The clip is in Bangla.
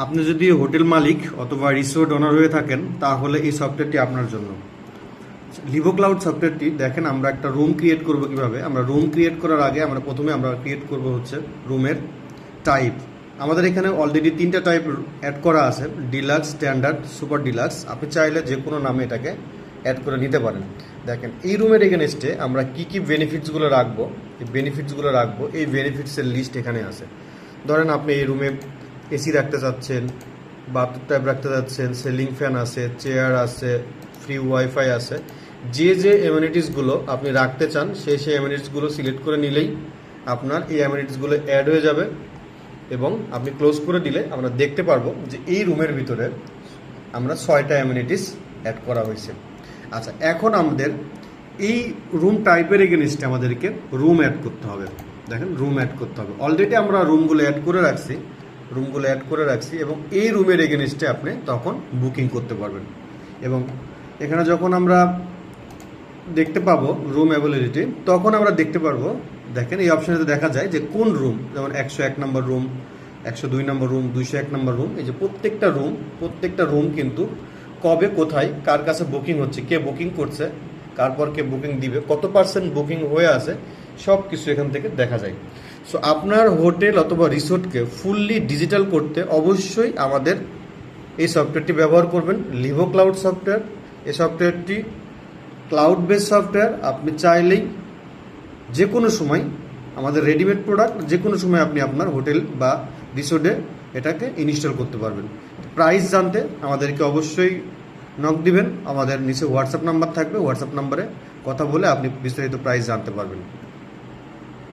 আপনি যদি হোটেল মালিক অথবা রিসোর্ট ওনার হয়ে থাকেন তাহলে এই সফটওয়্যারটি আপনার জন্য। লিভো ক্লাউড সফটওয়্যারটি দেখেন, আমরা একটা রুম ক্রিয়েট করব কিভাবে। আমরা রুম ক্রিয়েট করার আগে প্রথমে আমরা ক্রিয়েট করব হচ্ছে রুমের টাইপ। আমাদের এখানে অলরেডি 3টা টাইপ অ্যাড করা আছে, ডিলাক্স, স্ট্যান্ডার্ড, সুপার ডিলাক্স। আপনি চাইলে যে কোনো নামে এটাকে অ্যাড করে নিতে পারেন। দেখেন এই রুমের এগেনস্টে আমরা কি বেনিফিটসগুলো রাখবো, এই বেনিফিটসের লিস্ট এখানে আছে। ধরেন আপনি এই রুমে এসি রাখতে চাচ্ছেন, বাথরুম টাইপ রাখতে চাচ্ছেন, সিলিং ফ্যান আছে, চেয়ার আছে, ফ্রি ওয়াইফাই আছে। যে অ্যামেনিটিসগুলো আপনি রাখতে চান সেই অ্যামেনিটিসগুলো সিলেক্ট করে নিলেই আপনার এই অ্যামেনিটিসগুলো অ্যাড হয়ে যাবে এবং আপনি ক্লোজ করে দিলে আমরা দেখতে পারবো যে এই রুমের ভিতরে আমরা 6টা অ্যামেনিটিস অ্যাড করা হয়েছে। আচ্ছা, এখন আমাদের এই রুম টাইপের এগেনস্টে আমাদেরকে রুম অ্যাড করতে হবে। দেখেন রুম অ্যাড করতে হবে, অলরেডি আমরা রুমগুলো অ্যাড করে রাখছি এবং এই রুমের এগেনস্টে আপনি তখন বুকিং করতে পারবেন। এবং এখানে যখন আমরা দেখতে পাবো রুম অ্যাভেলেবিলিটি, তখন আমরা দেখতে পারবো, দেখেন এই অপশানেতে দেখা যায় যে কোন রুম, যেমন 101 নম্বর রুম, 102 নম্বর রুম, 201 নম্বর রুম। এই যে প্রত্যেকটা রুম কিন্তু কবে, কোথায়, কার কাছে বুকিং হচ্ছে, কে বুকিং করছে, কার পর কে বুকিং দিবে, কত % বুকিং হয়ে আছে, সব কিছু এখান থেকে দেখা যায়। সো আপনার হোটেল অথবা রিসোর্টকে ফুললি ডিজিটাল করতে অবশ্যই আমাদের এই সফটওয়্যারটি ব্যবহার করবেন, লিভো ক্লাউড সফটওয়্যার। এই সফটওয়্যারটি ক্লাউড বেস সফটওয়্যার। আপনি চাইলেই যে কোনো সময় আমাদের রেডিমেড প্রোডাক্ট যে কোনো সময় আপনি আপনার হোটেল বা রিসোর্টে এটাকে ইনস্টল করতে পারবেন। প্রাইস জানতে আমাদেরকে অবশ্যই নক দিবেন, আমাদের নিচে হোয়াটসঅ্যাপ নাম্বার থাকবে, হোয়াটসঅ্যাপ নাম্বারে কথা বলে আপনি বিস্তারিত প্রাইস জানতে পারবেন।